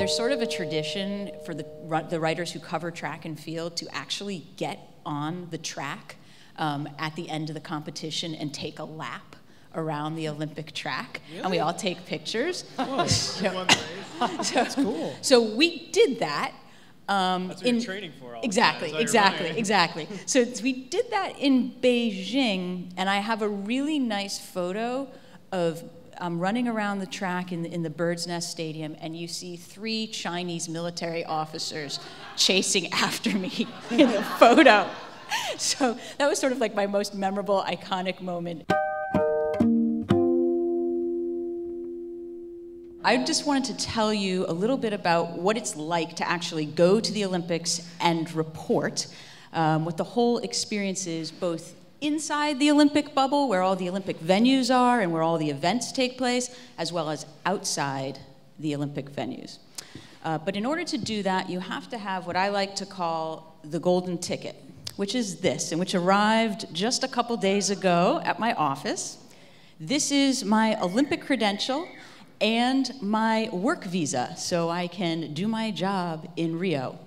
There's sort of a tradition for the writers who cover track and field to actually get on the track at the end of the competition and take a lap around the Olympic track. Really? And we all take pictures. Oh, that's cool. So we did that. That's what you're training for all Exactly. So we did that in Beijing, and I have a really nice photo of running around the track in the Bird's Nest Stadium, and you see 3 Chinese military officers chasing after me in the photo. So that was sort of like my most memorable, iconic moment. I just wanted to tell you a little bit about what it's like to actually go to the Olympics and report, what the whole experience is, both inside the Olympic bubble, where all the Olympic venues are and where all the events take place, as well as outside the Olympic venues. But in order to do that, you have to have what I like to call the golden ticket, which is this, and which arrived just a couple days ago at my office. This is my Olympic credential and my work visa, so I can do my job in Rio.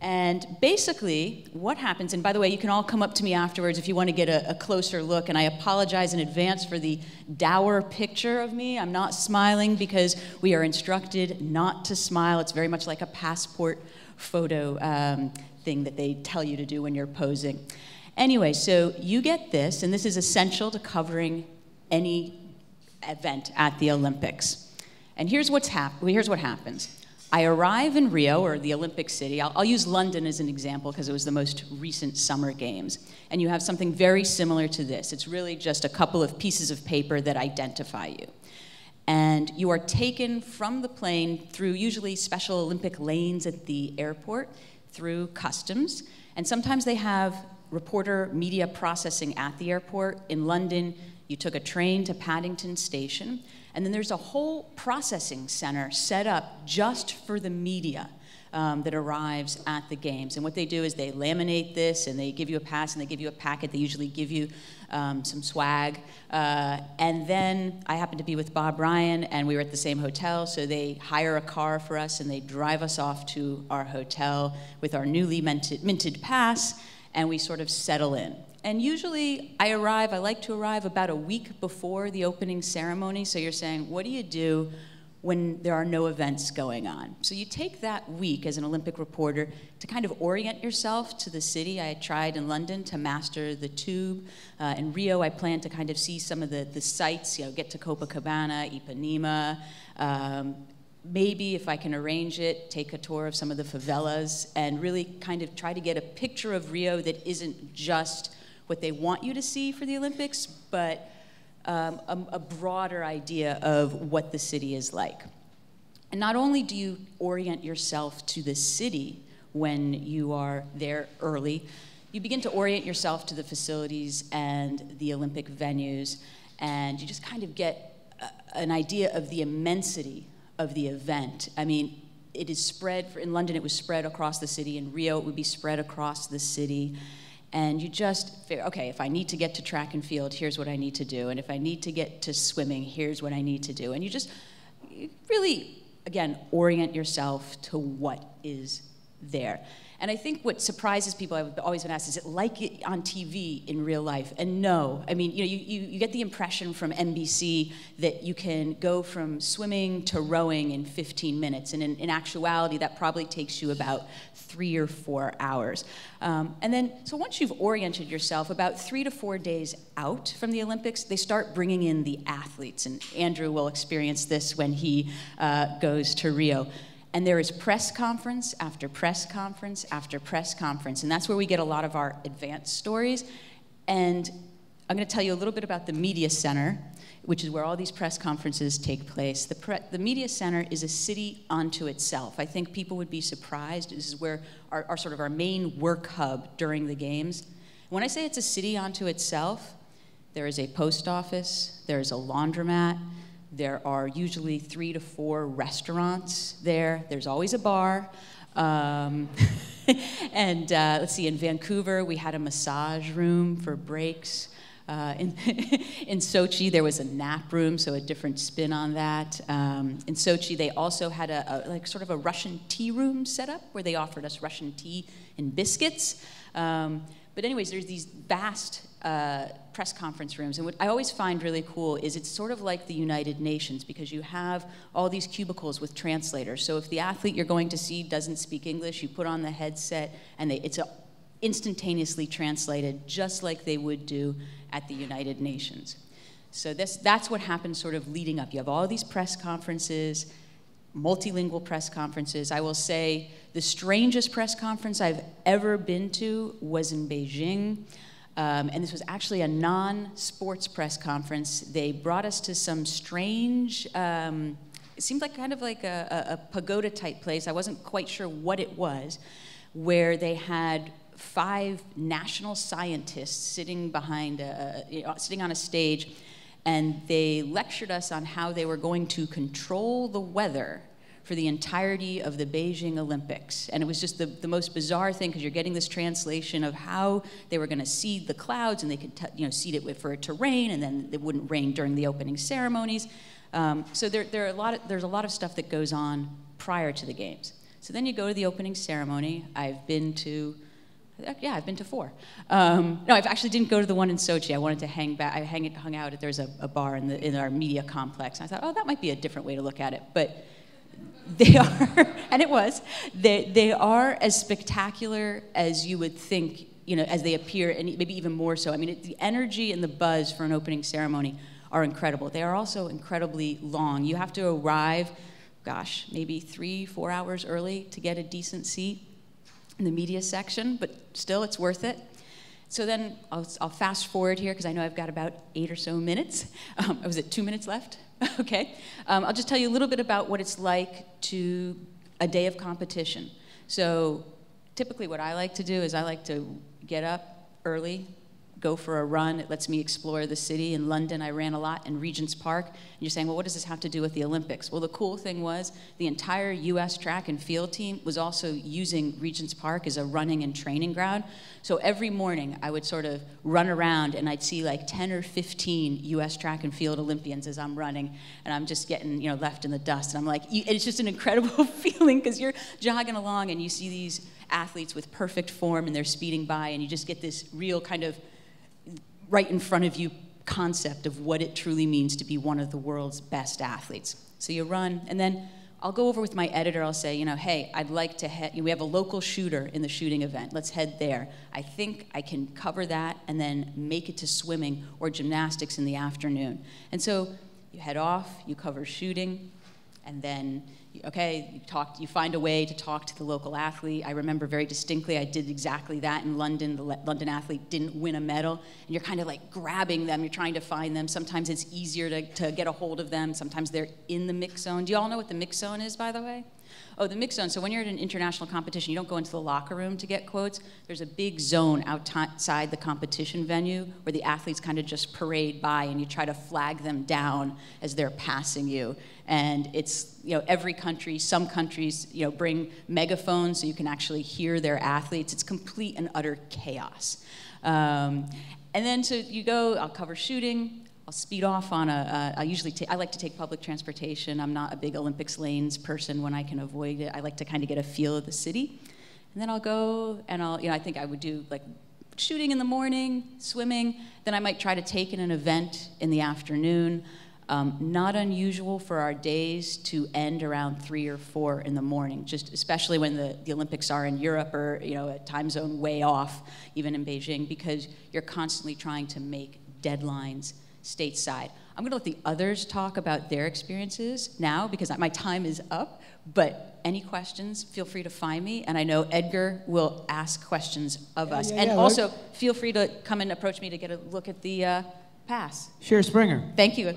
And basically, what happens, and by the way, you can all come up to me afterwards if you want to get a closer look, and I apologize in advance for the dour picture of me. I'm not smiling because we are instructed not to smile. It's very much like a passport photo thing that they tell you to do when you're posing. Anyway, so you get this, and this is essential to covering any event at the Olympics. And here's what happens. I arrive in Rio, or the Olympic city. I'll use London as an example because it was the most recent summer games. And you have something very similar to this. It's really just a couple of pieces of paper that identify you. And you are taken from the plane through usually special Olympic lanes at the airport, through customs. And sometimes they have reporter media processing at the airport. In London, you took a train to Paddington Station. And then there's a whole processing center set up just for the media that arrives at the games. And what they do is they laminate this, and they give you a pass, and they give you a packet. They usually give you some swag. And then I happened to be with Bob Ryan, and we were at the same hotel, so they hire a car for us, and they drive us off to our hotel with our newly minted pass, and we sort of settle in. And usually I like to arrive about a week before the opening ceremony. So you're saying, what do you do when there are no events going on? So you take that week as an Olympic reporter to kind of orient yourself to the city. I tried in London to master the tube. In Rio, I planned to kind of see some of the sites, get to Copacabana, Ipanema. Maybe, if I can arrange it, take a tour of some of the favelas and really kind of try to get a picture of Rio that isn't just what they want you to see for the Olympics, but a broader idea of what the city is like. And not only do you orient yourself to the city when you are there early, you begin to orient yourself to the facilities and the Olympic venues, and you just kind of get an idea of the immensity of the event. I mean, it is spread, in London it was spread across the city, in Rio it would be spread across the city. And you just figure, okay, if I need to get to track and field, here's what I need to do. And if I need to get to swimming, here's what I need to do. And you really, again, orient yourself to what is there. And I think what surprises people, I've always been asked, is it like it on TV in real life? And no, I mean, you get the impression from NBC that you can go from swimming to rowing in 15 minutes. And in actuality, that probably takes you about 3 or 4 hours. And then, so once you've oriented yourself, about 3 to 4 days out from the Olympics, they start bringing in the athletes. And Andrew will experience this when he goes to Rio. And there is press conference after press conference after press conference. And that's where we get a lot of our advanced stories. And I'm going to tell you a little bit about the media center, which is where all these press conferences take place. The media center is a city unto itself. I think people would be surprised. This is where our sort of our main work hub during the games. When I say it's a city unto itself, there is a post office, there is a laundromat, there are usually 3 to 4 restaurants there. There's always a bar. And let's see, in Vancouver, we had a massage room for breaks. In Sochi, there was a nap room, so a different spin on that. In Sochi, they also had like sort of a Russian tea room set up where they offered us Russian tea and biscuits. But anyways, there's these vast press conference rooms. And what I always find really cool is it's sort of like the United Nations, because you have all these cubicles with translators. So if the athlete you're going to see doesn't speak English, you put on the headset and it's instantaneously translated just like they would do at the United Nations. So that's what happens sort of leading up. You have all these press conferences, multilingual press conferences. I will say the strangest press conference I've ever been to was in Beijing. And this was actually a non-sports press conference. They brought us to some strange, it seemed like kind of like a pagoda type place. I wasn't quite sure what it was, where they had 5 national scientists sitting behind, sitting on a stage, and they lectured us on how they were going to control the weather for the entirety of the Beijing Olympics. And it was just the most bizarre thing, because you're getting this translation of how they were going to seed the clouds, and they could seed it for it to rain, and then it wouldn't rain during the opening ceremonies. So there's a lot of stuff that goes on prior to the games. So then you go to the opening ceremony. I've been to 4. No, I actually didn't go to the one in Sochi. I wanted to hang back. I hung out. There's a bar in our media complex. And I thought, oh, that might be a different way to look at it. But they are, and it was, they are as spectacular as you would think, as they appear, and maybe even more so. I mean, the energy and the buzz for an opening ceremony are incredible. They are also incredibly long. You have to arrive, gosh, maybe 3-4 hours early to get a decent seat in the media section, but still, it's worth it. So then I'll fast forward here, because I know I've got about 8 or so minutes. Was it 2 minutes left? Okay. I'll just tell you a little bit about what it's like to a day of competition. So typically what I like to do is I like to get up early, go for a run. It lets me explore the city. In London, I ran a lot in Regent's Park. And you're saying, well, what does this have to do with the Olympics? Well, the cool thing was the entire US track and field team was also using Regent's Park as a running and training ground. So every morning, I would sort of run around, and I'd see like 10 or 15 US track and field Olympians as I'm running, and I'm just getting left in the dust. And I'm like, it's just an incredible feeling, because you're jogging along and you see these athletes with perfect form, and they're speeding by, and you just get this real kind of right in front of you concept of what it truly means to be one of the world's best athletes. So you run, and then I'll go over with my editor. I'll say, hey, I'd like to head, we have a local shooter in the shooting event. Let's head there. I think I can cover that and then make it to swimming or gymnastics in the afternoon. And so you head off, you cover shooting, and then you find a way to talk to the local athlete. I remember very distinctly I did exactly that in London. The London athlete didn't win a medal, and you're kind of like grabbing them, you're trying to find them. Sometimes it's easier to get a hold of them. Sometimes they're in the mix zone. Do you all know what the mix zone is, by the way? Oh, the mix zone. So when you're at an international competition, you don't go into the locker room to get quotes. There's a big zone outside the competition venue where the athletes kind of just parade by, and you try to flag them down as they're passing you. And it's, every country, some countries, bring megaphones so you can actually hear their athletes. It's complete and utter chaos. And then so you go, I'll cover shooting. I'll speed off on I like to take public transportation. I'm not a big Olympics lanes person when I can avoid it. I like to kind of get a feel of the city. And then I'll go and I think I would do like shooting in the morning, swimming. Then I might try to take in an event in the afternoon. Not unusual for our days to end around 3 or 4 in the morning, just especially when the Olympics are in Europe or a time zone way off, even in Beijing, because you're constantly trying to make deadlines stateside. I'm going to let the others talk about their experiences now, because my time is up, but any questions, feel free to find me, and I know Edgar will ask questions of us. Also, feel free to come and approach me to get a look at the pass. Shira Springer. Thank you.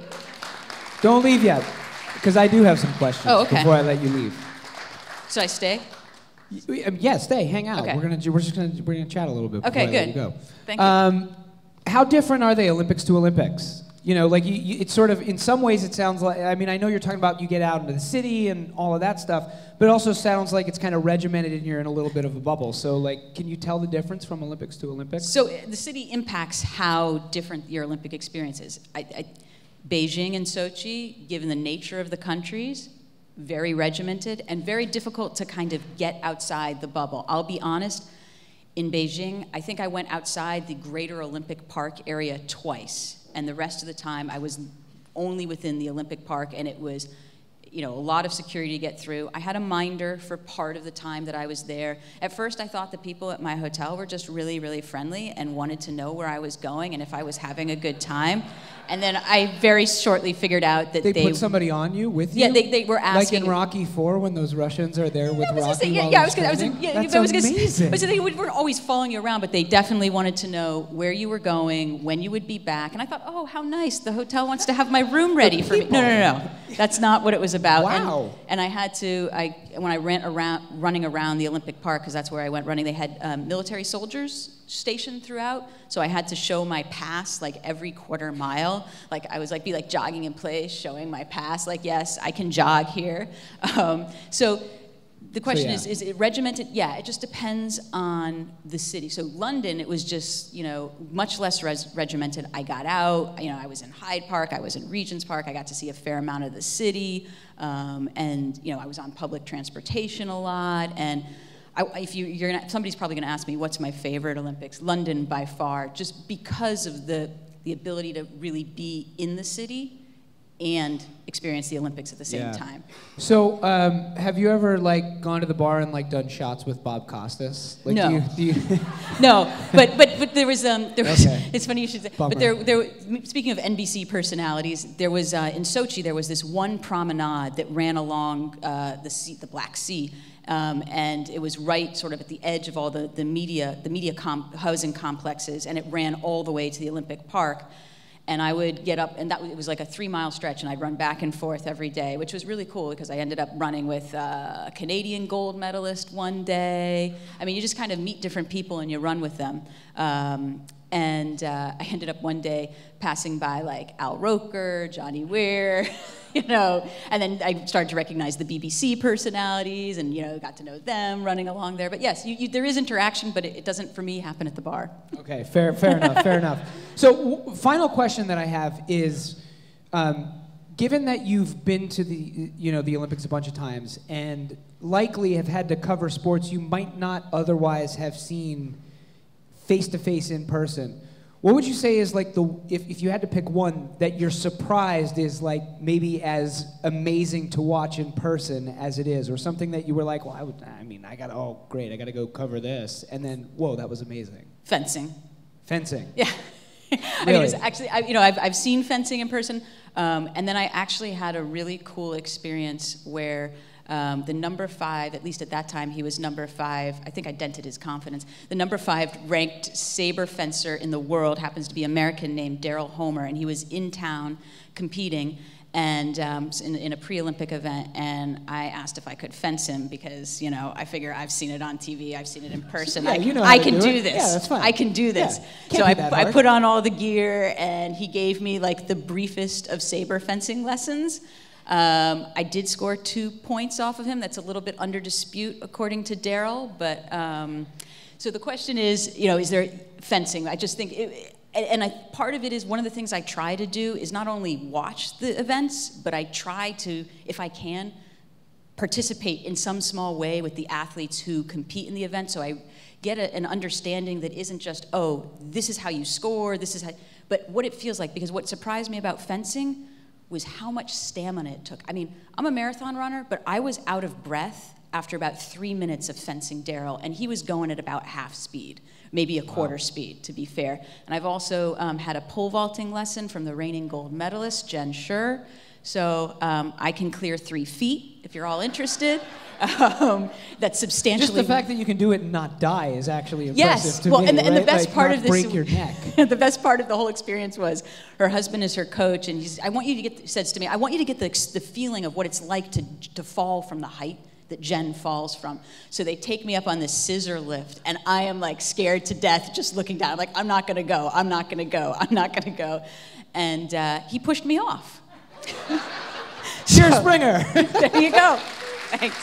Don't leave yet, because I do have some questions before I let you leave. Should I stay? Yeah, stay, hang out. Okay. We're gonna chat a little bit before I let you go. Thank you. How different are they, Olympics to Olympics? You know, like it's sort of, in some ways it sounds like, I mean, I know you're talking about you get out into the city and all of that stuff, but it also sounds like it's kind of regimented and you're in a little bit of a bubble. So, like, can you tell the difference from Olympics to Olympics? So the city impacts how different your Olympic experience is. Beijing and Sochi, given the nature of the countries, very regimented and very difficult to kind of get outside the bubble. I'll be honest, in Beijing, I think I went outside the Greater Olympic Park area twice. And the rest of the time, I was only within the Olympic Park, and it was, you know, a lot of security to get through. I had a minder for part of the time that I was there. At first, I thought the people at my hotel were just really, really friendly and wanted to know where I was going and if I was having a good time. And then I very shortly figured out that they put somebody on you with you. Yeah, they were asking. Like in Rocky IV when those Russians are there with Rocky. I was amazing. But so they weren't always following you around, but they definitely wanted to know where you were going, when you would be back. And I thought, oh, how nice! The hotel wants to have my room ready for me. No. That's not what it was about. Wow. And I had to. When I ran running around the Olympic Park, because that's where I went running. They had military soldiers stationed throughout, so I had to show my pass like every quarter mile. Like I was be jogging in place, showing my pass, like, yes, I can jog here. So the question is it regimented? Yeah, it just depends on the city. So London, it was just, you know, much less regimented. I got out, you know, I was in Hyde Park, I was in Regent's Park, I got to see a fair amount of the city, and, you know, I was on public transportation a lot, and somebody's probably going to ask me, what's my favorite Olympics? London by far, just because of the ability to really be in the city and experience the Olympics at the same time. So, have you ever gone to the bar and done shots with Bob Costas? No. Do you No, but there was Okay. It's funny you should say. Bummer. But there speaking of NBC personalities, there was in Sochi there was this one promenade that ran along the Black Sea. And it was right sort of at the edge of all the media housing complexes, and it ran all the way to the Olympic Park. And I would get up, and it was like a 3-mile stretch, and I'd run back and forth every day, which was really cool because I ended up running with a Canadian gold medalist one day. I mean, you just kind of meet different people and you run with them. And I ended up one day passing by Al Roker, Johnny Weir, you know, and then I started to recognize the BBC personalities and, you know, got to know them running along there. But yes, there is interaction, but it doesn't, for me, happen at the bar. Okay, fair enough. So final question that I have is, given that you've been to the Olympics a bunch of times and likely have had to cover sports you might not otherwise have seen face-to-face in person, what would you say is if you had to pick one that you're surprised is maybe as amazing to watch in person as it is, or something that you were like, well, I got to go cover this, and then, whoa, that was amazing? Fencing. Yeah. Really? I mean, it's actually, I've seen fencing in person, and then I actually had a really cool experience where the number 5, at least at that time, he was number 5. I think I dented his confidence. The number 5 ranked saber fencer in the world happens to be an American named Daryl Homer, and he was in town competing and in a pre-Olympic event, and I asked if I could fence him because, you know, I figure I've seen it on TV, I've seen it in person. Yeah, you know I can do this. Yeah, that's fine. I can do this. Yeah. So I put on all the gear, and he gave me the briefest of saber fencing lessons. I did score 2 points off of him. That's a little bit under dispute, according to Daryl. But so the question is, you know, is there fencing? I just think, part of it is one of the things I try to do is not only watch the events, but I try to, if I can, participate in some small way with the athletes who compete in the event. So I get an understanding that isn't just, oh, this is how you score, but what it feels like. Because what surprised me about fencing was how much stamina it took. I mean, I'm a marathon runner, but I was out of breath after about 3 minutes of fencing Daryl, and he was going at about half speed, maybe a quarter speed, to be fair. And I've also had a pole vaulting lesson from the reigning gold medalist, Jen Schur. So I can clear 3 feet, if you're all interested. That's substantially... Just the fact that you can do it and not die is actually impressive to me. And the best part of this... break your neck. The best part of the whole experience was her husband is her coach, and says to me, I want you to get the feeling of what it's like to fall from the height that Jen falls from. So they take me up on this scissor lift, and I am scared to death just looking down. I'm like, I'm not gonna go. and he pushed me off. Shira Springer. There you go. Thanks.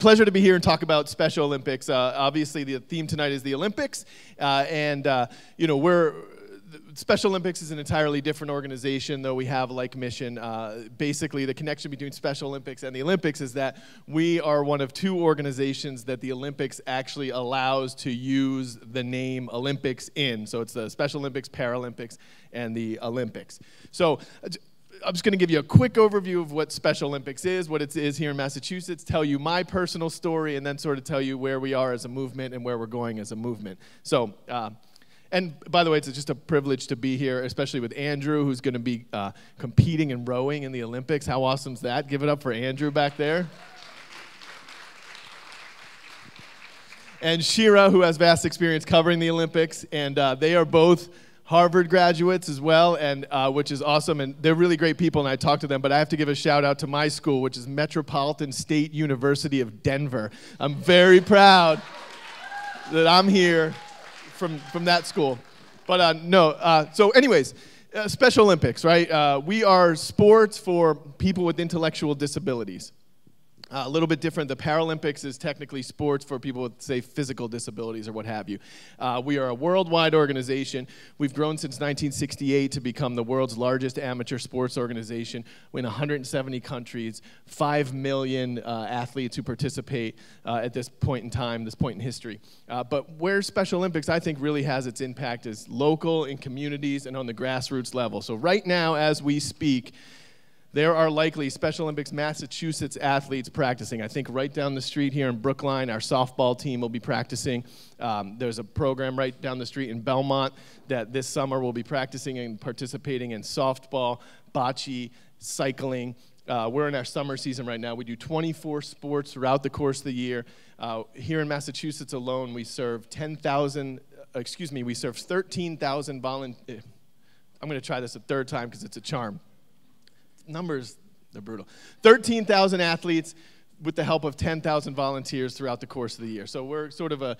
Pleasure to be here and talk about Special Olympics. Obviously, the theme tonight is the Olympics, Special Olympics is an entirely different organization, though we have a like mission. Basically, the connection between Special Olympics and the Olympics is that we are one of two organizations that the Olympics actually allows to use the name Olympics in. So it's the Special Olympics, Paralympics, and the Olympics. So I'm just going to give you a quick overview of what Special Olympics is, what it is here in Massachusetts, tell you my personal story, and then sort of tell you where we are as a movement and where we're going as a movement. So, and by the way, it's just a privilege to be here, especially with Andrew, who's going to be competing in rowing in the Olympics. How awesome is that? Give it up for Andrew back there. And Shira, who has vast experience covering the Olympics, and they are both Harvard graduates as well, and which is awesome, and they're really great people, and I talked to them, but I have to give a shout out to my school, which is Metropolitan State University of Denver. I'm very proud that I'm here from that school. But so anyways, Special Olympics, right? We are sports for people with intellectual disabilities. A little bit different. The Paralympics is technically sports for people with, say, physical disabilities or what have you. We are a worldwide organization. We've grown since 1968 to become the world's largest amateur sports organization. We're in 170 countries, 5 million athletes who participate at this point in time, this point in history. But where Special Olympics, I think, really has its impact is local, in communities, and on the grassroots level. So right now, as we speak, there are likely Special Olympics Massachusetts athletes practicing. I think right down the street here in Brookline, our softball team will be practicing. There's a program right down the street in Belmont that this summer will be practicing and participating in softball, bocce, cycling. We're in our summer season right now. We do 24 sports throughout the course of the year. Here in Massachusetts alone, we serve 13,000 volunteers. I'm going to try this a third time because it's a charm. Numbers, they're brutal. 13,000 athletes with the help of 10,000 volunteers throughout the course of the year. So we're sort of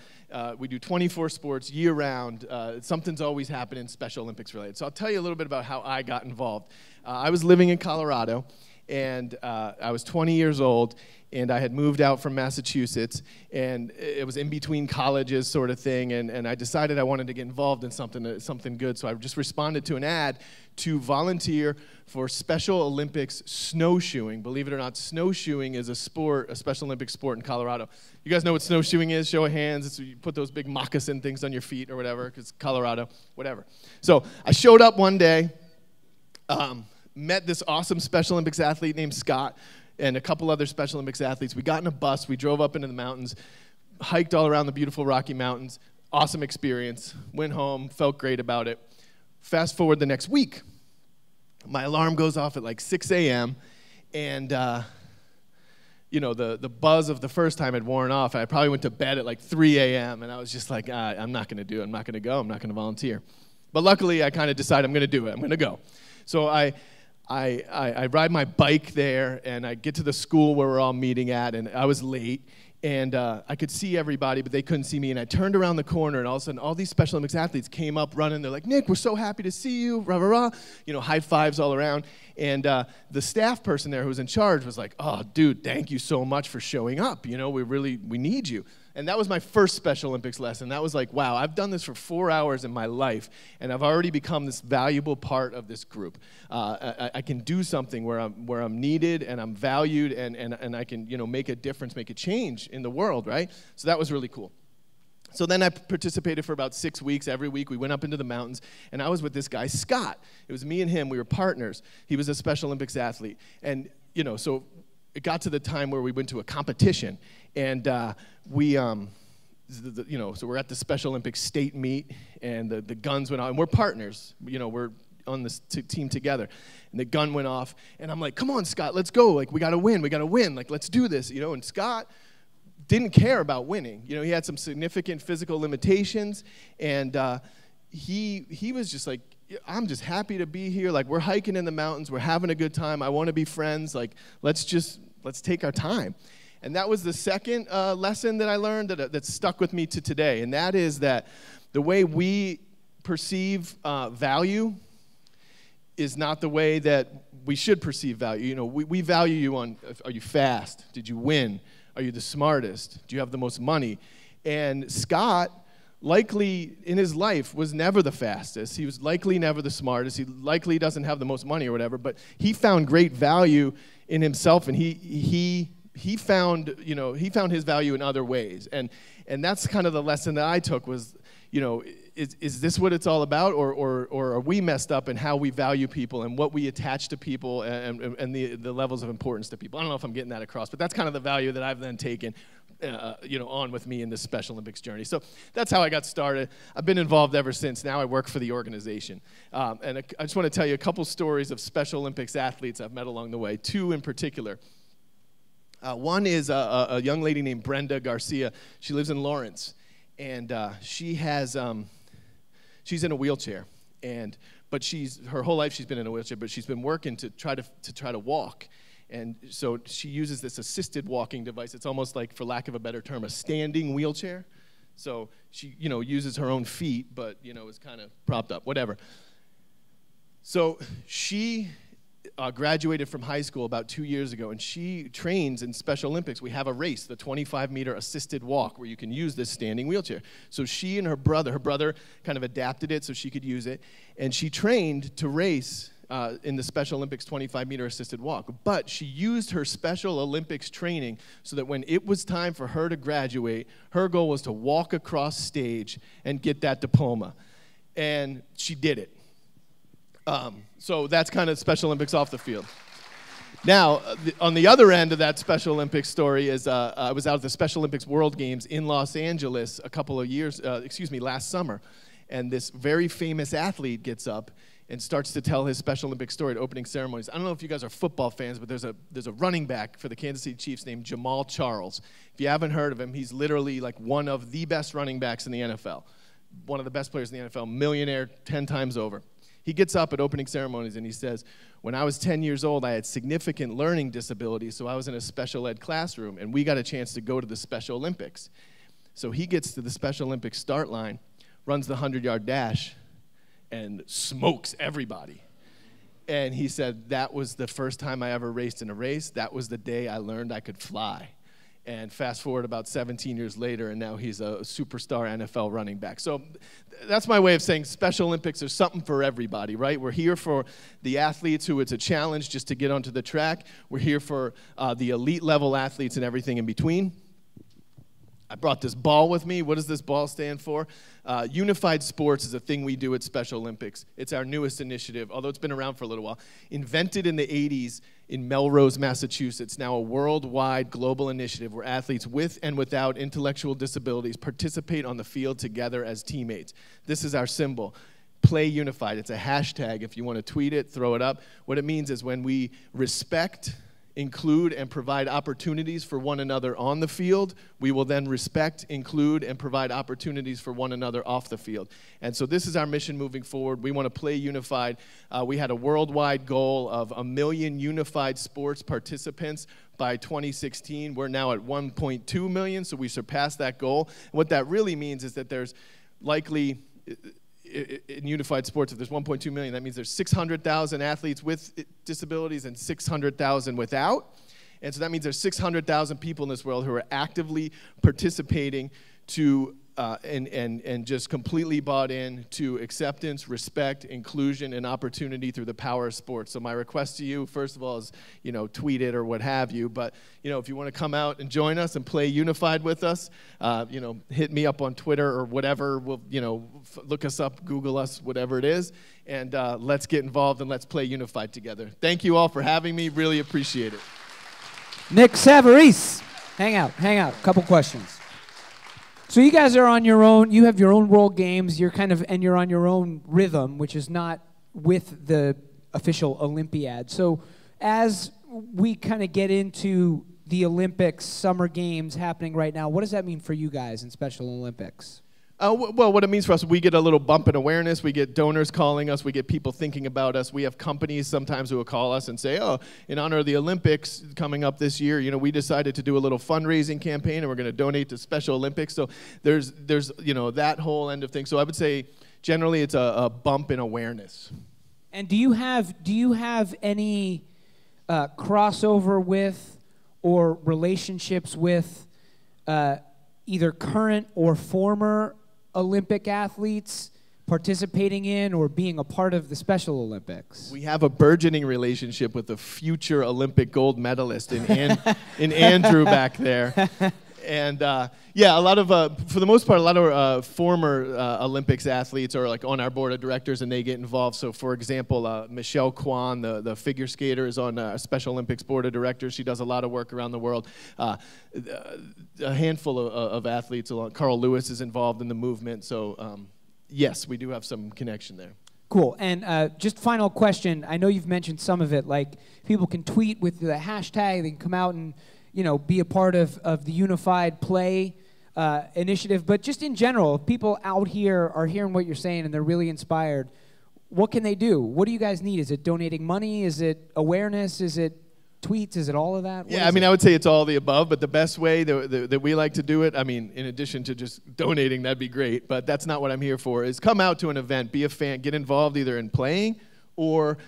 we do 24 sports year-round. Something's always happening Special Olympics related. So I'll tell you a little bit about how I got involved. I was living in Colorado, and I was 20 years old, and I had moved out from Massachusetts, and it was in between colleges sort of thing, and I decided I wanted to get involved in something good, so I just responded to an ad to volunteer for Special Olympics snowshoeing. Believe it or not, snowshoeing is a sport, a Special Olympics sport in Colorado. You guys know what snowshoeing is? Show of hands. You put those big moccasin things on your feet or whatever, because Colorado, whatever. So I showed up one day, met this awesome Special Olympics athlete named Scott, and a couple other Special Olympics athletes. We got in a bus, we drove up into the mountains, hiked all around the beautiful Rocky Mountains. Awesome experience. Went home, felt great about it. Fast forward the next week. My alarm goes off at like 6 a.m. and the buzz of the first time had worn off. I probably went to bed at like 3 a.m. and I was just like, I'm not going to do it. I'm not going to go. I'm not going to volunteer. But luckily, I kind of decided I'm going to do it. I'm going to go. So I ride my bike there, and I get to the school where we're all meeting at, and I was late, and I could see everybody, but they couldn't see me, and I turned around the corner, and all of a sudden, all these Special Olympics athletes came up running. They're like, Nick, we're so happy to see you, rah, rah, rah, high fives all around, and the staff person there who was in charge was like, oh, dude, thank you so much for showing up, we need you. And that was my first Special Olympics lesson. That was like, wow, I've done this for 4 hours in my life, and I've already become this valuable part of this group. I can do something where I'm needed and I'm valued, and I can make a difference, make a change in the world, right? So that was really cool. So then I participated for about 6 weeks. Every week we went up into the mountains, and I was with this guy, Scott. It was me and him. We were partners. He was a Special Olympics athlete. And, so it got to the time where we went to a competition, and so we're at the Special Olympics state meet, and the guns went off, and we're partners. We're on this team together. And the gun went off, and I'm like, come on, Scott, let's go. Like, we got to win. Like, let's do this, And Scott didn't care about winning. He had some significant physical limitations, and he was just like, I'm just happy to be here. Like, we're hiking in the mountains. We're having a good time. I want to be friends. Like, let's take our time. And that was the second lesson that I learned that stuck with me to today, and that is that the way we perceive value is not the way that we should perceive value. You know, we value you on, are you fast? Did you win? Are you the smartest? Do you have the most money? And Scott, likely in his life, was never the fastest. He was likely never the smartest. He likely doesn't have the most money or whatever, but he found great value in himself, and he found, you know, he found his value in other ways. And that's kind of the lesson that I took was, you know, is this what it's all about, or are we messed up in how we value people and what we attach to people and the levels of importance to people? I don't know if I'm getting that across, but that's kind of the value that I've then taken you know, on with me in this Special Olympics journey. So that's how I got started. I've been involved ever since. Now I work for the organization. And I just want to tell you a couple stories of Special Olympics athletes I've met along the way, two in particular. One is a young lady named Brenda Garcia. She lives in Lawrence, and she has she's in a wheelchair, but her whole life she's been in a wheelchair, but she's been working to try to walk. And so she uses this assisted walking device. It's almost like, for lack of a better term, a standing wheelchair. So she, you know, uses her own feet, but, you know, is kind of propped up, whatever. So she graduated from high school about 2 years ago, and she trains in Special Olympics. We have a race, the 25-meter assisted walk, where you can use this standing wheelchair. So she and her brother kind of adapted it so she could use it, and she trained to race in the Special Olympics 25-meter assisted walk. But she used her Special Olympics training so that when it was time for her to graduate, her goal was to walk across stage and get that diploma. And she did it. So that's kind of Special Olympics off the field. Now, on the other end of that Special Olympics story is I was out at the Special Olympics World Games in Los Angeles a couple of years, last summer. And this very famous athlete gets up and starts to tell his Special Olympics story at opening ceremonies. I don't know if you guys are football fans, but there's a running back for the Kansas City Chiefs named Jamal Charles. If you haven't heard of him, he's literally like one of the best running backs in the NFL. One of the best players in the NFL, millionaire 10 times over. He gets up at opening ceremonies and he says, when I was 10 years old, I had significant learning disabilities, so I was in a special ed classroom, and we got a chance to go to the Special Olympics. So he gets to the Special Olympics start line, runs the 100-yard dash, and smokes everybody. And he said, that was the first time I ever raced in a race. That was the day I learned I could fly. And fast forward about 17 years later, and now he's a superstar NFL running back. So that's my way of saying Special Olympics are something for everybody, right? We're here for the athletes who it's a challenge just to get onto the track. We're here for the elite level athletes and everything in between. I brought this ball with me. What does this ball stand for? Unified sports is a thing we do at Special Olympics. It's our newest initiative, although it's been around for a little while. Invented in the 80s in Melrose, Massachusetts, now a worldwide global initiative where athletes with and without intellectual disabilities participate on the field together as teammates. This is our symbol. Play Unified. It's a hashtag. If you want to tweet it, throw it up. What it means is when we respect, include, and provide opportunities for one another on the field, we will then respect, include, and provide opportunities for one another off the field. And so this is our mission moving forward. We want to play unified. We had a worldwide goal of 1 million unified sports participants by 2016. We're now at 1.2 million, so we surpassed that goal. And what that really means is that there's likely, in unified sports, if there's 1.2 million, that means there's 600,000 athletes with disabilities and 600,000 without. And so that means there's 600,000 people in this world who are actively participating to and just completely bought in to acceptance, respect, inclusion, and opportunity through the power of sports. So my request to you, first of all, is, you know, tweet it or what have you. But, you know, if you want to come out and join us and play unified with us, you know, hit me up on Twitter or whatever. We'll, you know, look us up, Google us, whatever it is. And let's get involved and let's play unified together. Thank you all for having me. Really appreciate it. Nick Savarese. Hang out. Couple questions. So you guys are on your own. You have your own World Games. You're on your own rhythm, which is not with the official Olympiad. So as we kind of get into the Olympics, Summer Games happening right now, what does that mean for you guys in Special Olympics? Well, what it means for us, we get a little bump in awareness. We get donors calling us. We get people thinking about us. We have companies sometimes who will call us and say, oh, in honor of the Olympics coming up this year, you know, we decided to do a little fundraising campaign, and we're going to donate to Special Olympics. So there's you know, that whole end of things. So I would say generally it's a bump in awareness. And do you have any crossover with or relationships with either current or former Olympic athletes participating in or being a part of the Special Olympics? We have a burgeoning relationship with the future Olympic gold medalist in Andrew back there. And yeah, a lot of, for the most part, a lot of former Olympics athletes are like on our board of directors and they get involved. So for example, Michelle Kwan, the figure skater, is on Special Olympics board of directors. She does a lot of work around the world. A handful of athletes, Carl Lewis is involved in the movement. So yes, we do have some connection there. Cool. And just final question. I know you've mentioned some of it, like people can tweet with the hashtag, they can come out and be a part of the Unified Play initiative. But just in general, if people out here are hearing what you're saying and they're really inspired, what can they do? What do you guys need? Is it donating money? Is it awareness? Is it tweets? Is it all of that? Yeah, I mean, I would say it's all of the above, but the best way that we like to do it, I mean, in addition to just donating, that'd be great, but that's not what I'm here for, is come out to an event, be a fan, get involved either in playing or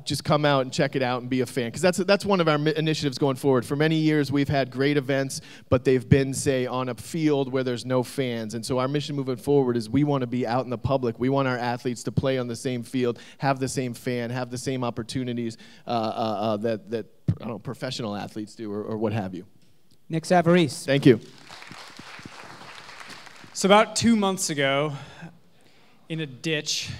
just come out and check it out and be a fan. Because that's one of our initiatives going forward. For many years, we've had great events, but they've been, say, on a field where there's no fans. And so our mission moving forward is we want to be out in the public. We want our athletes to play on the same field, have the same fan, have the same opportunities that I don't know, professional athletes do or what have you. Nick Savarese. Thank you. So about 2 months ago, in a ditch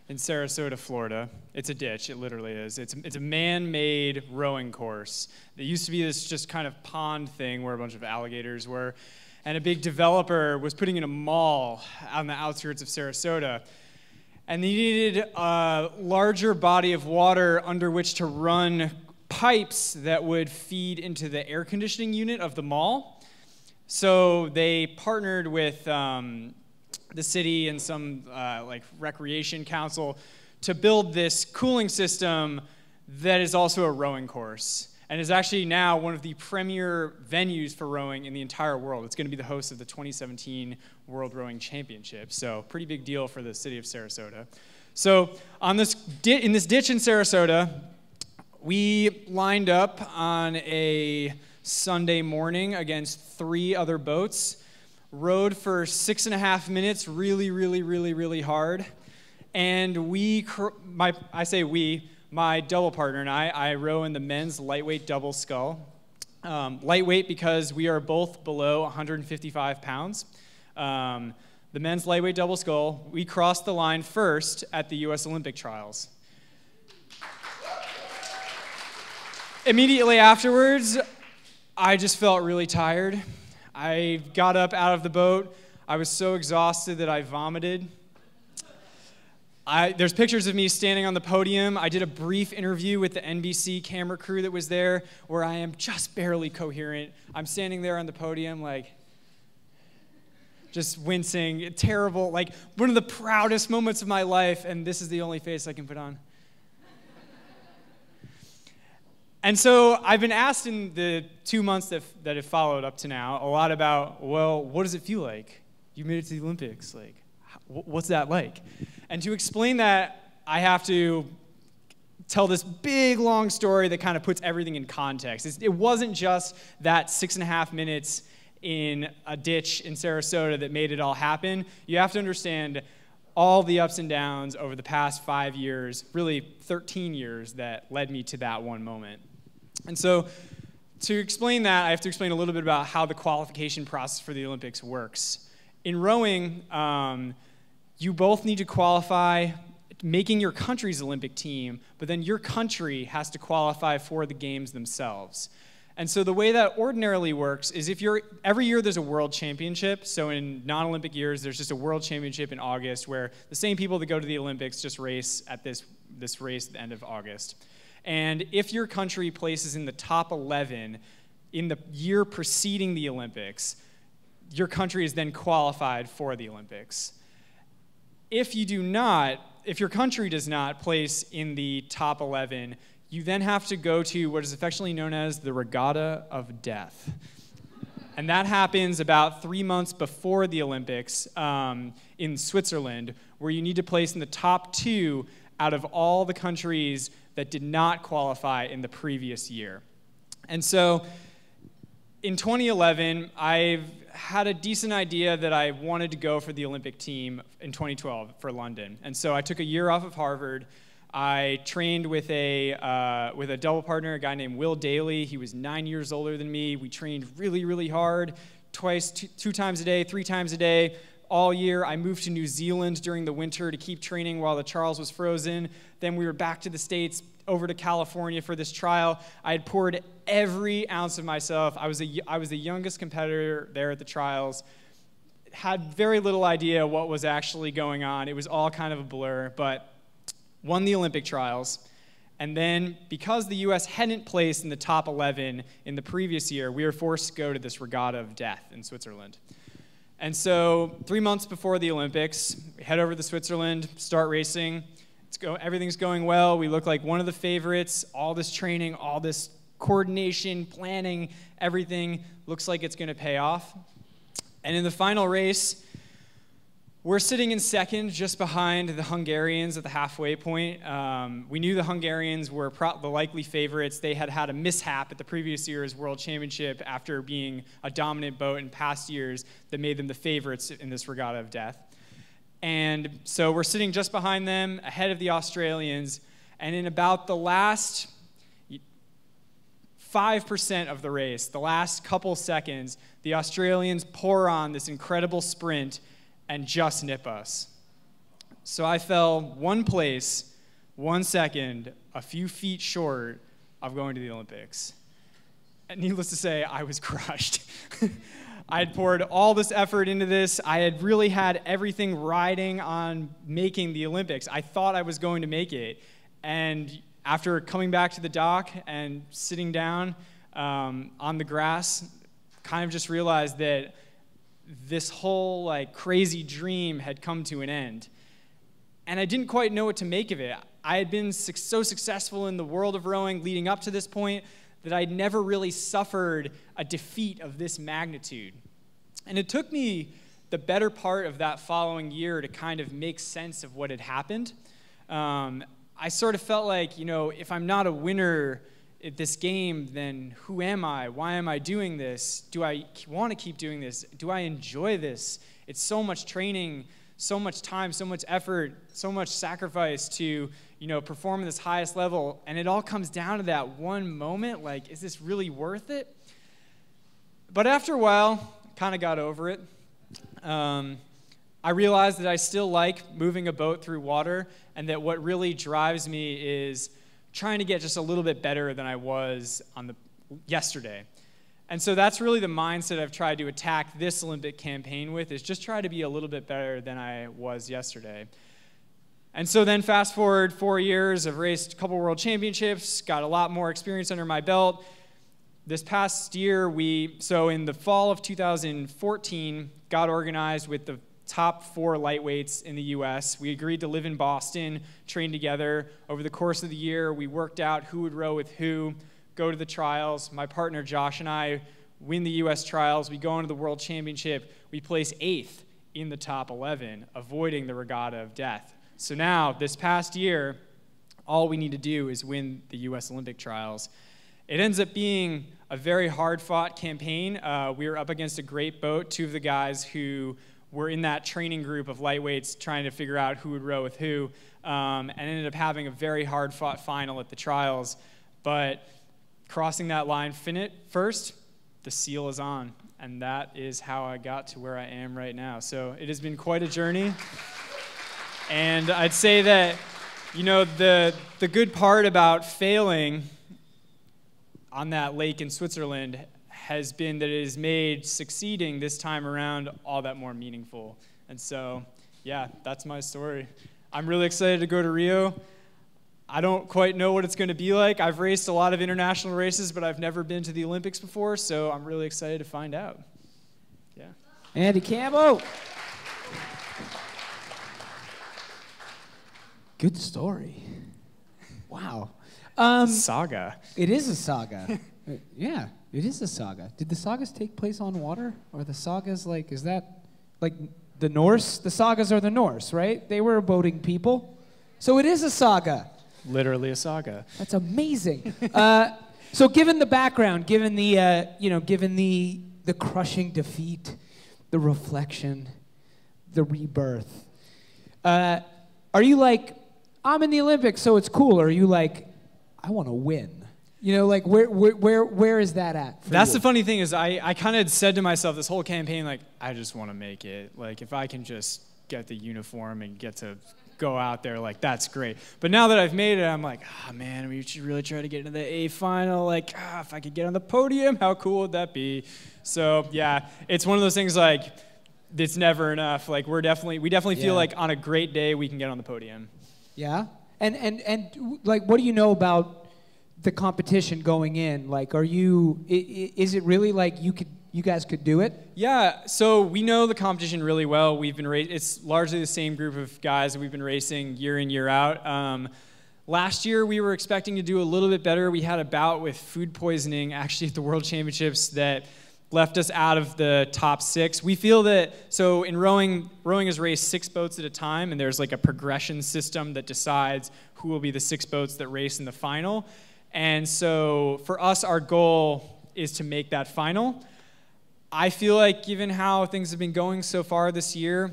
in Sarasota, Florida. It's a ditch, it literally is. It's a man-made rowing course. There used to be this just kind of pond thing where a bunch of alligators were, and a big developer was putting in a mall on the outskirts of Sarasota, and they needed a larger body of water under which to run pipes that would feed into the air conditioning unit of the mall. So they partnered with the city and some like recreation council to build this cooling system that is also a rowing course and is actually now one of the premier venues for rowing in the entire world. It's going to be the host of the 2017 World Rowing Championship, so pretty big deal for the city of Sarasota. So on this in this ditch in Sarasota, we lined up on a Sunday morning against 3 other boats, rowed for 6.5 minutes, really hard. And my double partner and I row in the men's lightweight double scull. Lightweight because we are both below 155 pounds. The men's lightweight double scull, we crossed the line first at the US Olympic trials. Immediately afterwards, I just felt really tired. I got up out of the boat. I was so exhausted that I vomited. There's pictures of me standing on the podium. I did a brief interview with the NBC camera crew that was there where I am just barely coherent. I'm standing there on the podium like just wincing, terrible, like one of the proudest moments of my life, and this is the only face I can put on. And so I've been asked in the 2 months that have followed up to now a lot about, well, what does it feel like? You made it to the Olympics. Like, what's that like? And to explain that, I have to tell this big, long story that kind of puts everything in context. It wasn't just that 6.5 minutes in a ditch in Sarasota that made it all happen. You have to understand all the ups and downs over the past 5 years, really 13 years, that led me to that one moment. And so to explain that, I have to explain a little bit about how the qualification process for the Olympics works. In rowing, you both need to qualify making your country's Olympic team, but then your country has to qualify for the games themselves. And so the way that ordinarily works is every year there's a world championship. So in non-Olympic years, there's just a world championship in August where the same people that go to the Olympics just race at this race at the end of August. And if your country places in the top 11 in the year preceding the Olympics, your country is then qualified for the Olympics. If your country does not place in the top 11, you then have to go to what is affectionately known as the Regatta of Death. And that happens about 3 months before the Olympics in Switzerland, where you need to place in the top 2 out of all the countries that did not qualify in the previous year. And so in 2011, I've had a decent idea that I wanted to go for the Olympic team in 2012 for London. And so I took a year off of Harvard. I trained with a double partner, a guy named Will Daly. He was 9 years older than me. We trained really, really hard, two times a day, 3 times a day, all year. I moved to New Zealand during the winter to keep training while the Charles was frozen. Then we were back to the States, over to California for this trial. I had poured every ounce of myself. I was the youngest competitor there at the trials. Had very little idea what was actually going on. It was all kind of a blur, but won the Olympic trials. And then, because the U.S. hadn't placed in the top 11 in the previous year, we were forced to go to this regatta of death in Switzerland. And so 3 months before the Olympics, we head over to Switzerland, start racing. Everything's going well. We look like one of the favorites. All this training, all this coordination, planning, everything looks like it's going to pay off. And in the final race, we're sitting in second, just behind the Hungarians at the halfway point. We knew the Hungarians were the likely favorites. They had had a mishap at the previous year's World Championship after being a dominant boat in past years that made them the favorites in this regatta of death. And so we're sitting just behind them, ahead of the Australians, and in about the last 5% of the race, the last couple seconds, the Australians pour on this incredible sprint and just nip us. So I fell 1 place, 1 second, a few feet short of going to the Olympics. And needless to say, I was crushed. I had poured all this effort into this. I had really had everything riding on making the Olympics. I thought I was going to make it. And after coming back to the dock and sitting down on the grass, kind of just realized that this whole crazy dream had come to an end. And I didn't quite know what to make of it. I had been so successful in the world of rowing leading up to this point that I'd never really suffered a defeat of this magnitude. And it took me the better part of that following year to kind of make sense of what had happened. I sort of felt like, if I'm not a winner at this game, then who am I? Why am I doing this? Do I want to keep doing this? Do I enjoy this? It's so much training, so much time, so much effort, so much sacrifice to perform at this highest level, and it all comes down to that one moment, is this really worth it? But after a while, kind of got over it. I realized that I still like moving a boat through water, and that what really drives me is trying to get just a little bit better than I was yesterday. And so that's really the mindset I've tried to attack this Olympic campaign with, is just try to be a little bit better than I was yesterday. And so then fast forward 4 years, I've raced a couple world championships, got a lot more experience under my belt. This past year, so in the fall of 2014, got organized with the top 4 lightweights in the US. We agreed to live in Boston, train together. Over the course of the year, we worked out who would row with who, go to the trials. My partner Josh and I win the US trials. We go into the World Championship. We place 8th in the top 11, avoiding the regatta of death. So now, this past year, all we need to do is win the US Olympic trials. It ends up being a very hard-fought campaign. We were up against a great boat. 2 of the guys who were in that training group of lightweights trying to figure out who would row with who, and ended up having a very hard-fought final at the trials. But crossing that line first, the seal is on. And that is how I got to where I am right now. So it has been quite a journey. And I'd say that, the good part about failing on that lake in Switzerland has been that it has made succeeding this time around all that more meaningful. And so, yeah, that's my story. I'm really excited to go to Rio. I don't quite know what it's going to be like. I've raced a lot of international races, but I've never been to the Olympics before, so I'm really excited to find out. Yeah. Andy Campbell. Good story. Wow. Saga. It is a saga. Yeah, it is a saga. Did the sagas take place on water? Or the sagas, is that, the Norse. The sagas are the Norse, right? They were a boating people. So it is a saga. Literally a saga. That's amazing. So given the background, given the, given the crushing defeat, the reflection, the rebirth, are you like, I'm in the Olympics, so it's cool? Or are you like, I want to win? You know, like where is that at? That's the funny thing is I kind of said to myself this whole campaign, like, I just want to make it. Like, if I can just get the uniform and get to go out there, like, that's great. But now that I've made it, I'm like, man, we should really try to get into the A final. Like, if I could get on the podium, how cool would that be? So yeah, it's one of those things like, it's never enough. Like, we definitely feel like on a great day we can get on the podium. Yeah, and like, what do you know about the competition going in? Like, is it really like you guys could do it? Yeah, so we know the competition really well. We've been it's largely the same group of guys that we've been racing year in, year out. Last year we were expecting to do a little bit better. We had a bout with food poisoning actually at the World Championships that left us out of the top 6. We feel that, so in rowing is raced 6 boats at a time, and there's like a progression system that decides who will be the 6 boats that race in the final. And so for us, our goal is to make that final. I feel like given how things have been going so far this year,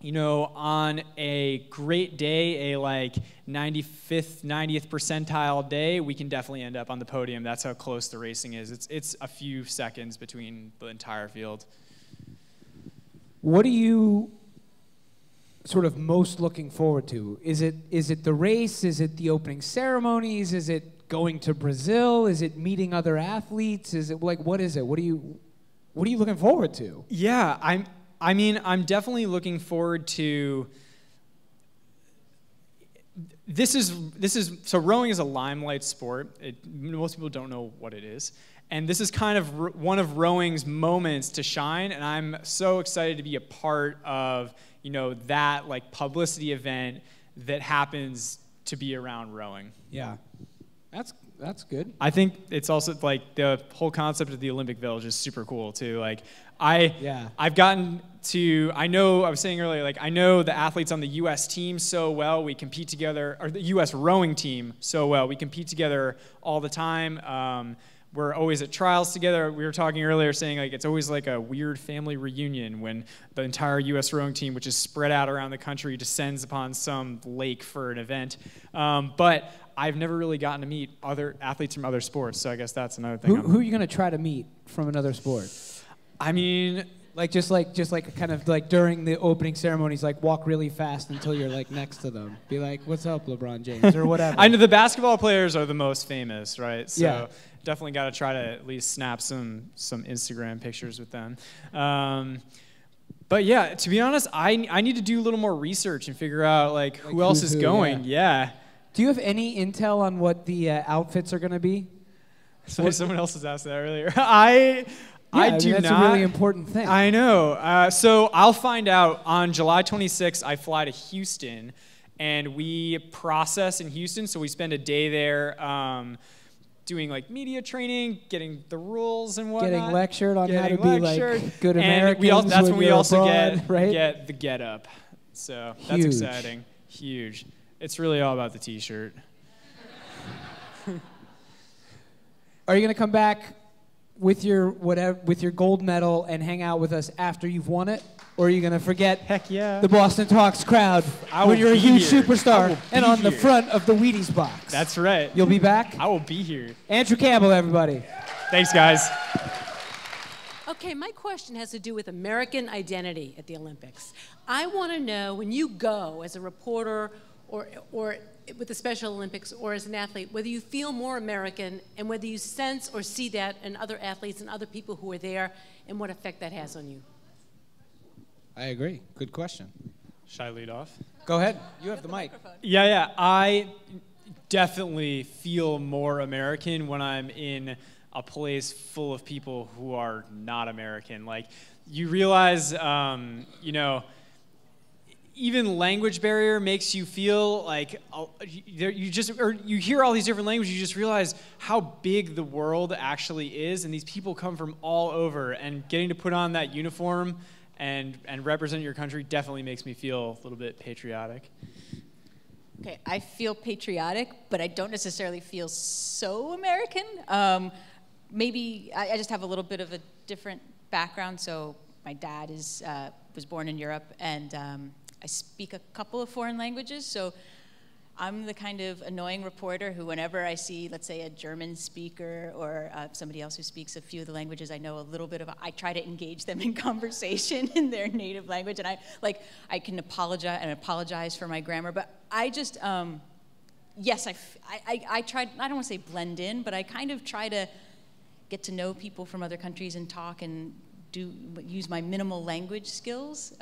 on a great day, a like 95th, 90th percentile day, we can definitely end up on the podium. That's how close the racing is. It's a few seconds between the entire field. What are you sort of most looking forward to? Is it the race? Is it the opening ceremonies? Is it going to Brazil? Is it meeting other athletes? Is it like, what is it? What are you looking forward to? Yeah, I'm definitely looking forward to. This is so rowing is a limelight sport. Most people don't know what it is, and this is kind of one of rowing's moments to shine. And I'm so excited to be a part of that like publicity event that happens to be around rowing. Yeah, that's good. I think it's also like the whole concept of the Olympic Village is super cool too. Like I've gotten to, I was saying earlier, like I know the athletes on the U.S. team so well. We compete together, or the U.S. rowing team so well. We compete together all the time. We're always at trials together. We were talking earlier saying like it's always like a weird family reunion when the entire U.S. rowing team, which is spread out around the country, descends upon some lake for an event. But I've never really gotten to meet other athletes from other sports, so I guess that's another thing. Who are you going to try to meet from another sport? I mean, just like kind of like during the opening ceremonies, like walk really fast until you're like next to them. Be like, "What's up, LeBron James?" or whatever. I know the basketball players are the most famous, right? So yeah. Definitely got to try to at least snap some Instagram pictures with them. But yeah, to be honest, I need to do a little more research and figure out like who else is going. Yeah. Do you have any intel on what the outfits are going to be? Someone else was asked that earlier. I do that's not. That's a really important thing. I know. So I'll find out on July 26th. I fly to Houston, and we process in Houston. So we spend a day there doing like media training, getting the rules and whatnot. Getting lectured on how to be like good Americans. And that's when we also abroad, get the get up. So that's Huge. exciting. Huge. It's really all about the T-shirt. Are you going to come back with your gold medal and hang out with us after you've won it? Or are you going to forget Heck yeah. the Boston Talks crowd when you're a huge superstar and on here. the front of the Wheaties box? That's right. You'll be back? I will be here. Andrew Campbell, everybody. Thanks, guys. Okay, my question has to do with American identity at the Olympics. I want to know, when you go as a reporter or with the Special Olympics or as an athlete, whether you feel more American and whether you sense or see that in other athletes and other people who are there and what effect that has on you. I agree. Good question. Should I lead off? Go ahead. You have the mic. Yeah. I definitely feel more American when I'm in a place full of people who are not American. Like, you realize, even language barrier makes you feel like you hear all these different languages, you just realize how big the world actually is, and these people come from all over, and getting to put on that uniform and represent your country definitely makes me feel a little bit patriotic. Okay, I feel patriotic, but I don't necessarily feel so American. Maybe I just have a little bit of a different background. So my dad was born in Europe, and I speak a couple of foreign languages. So I'm the kind of annoying reporter who, whenever I see, let's say, a German speaker or somebody else who speaks a few of the languages I know a little bit of, I try to engage them in conversation in their native language. And I can apologize for my grammar, but I just, yes, I tried, I don't want to say blend in, but I kind of try to get to know people from other countries and talk and use my minimal language skills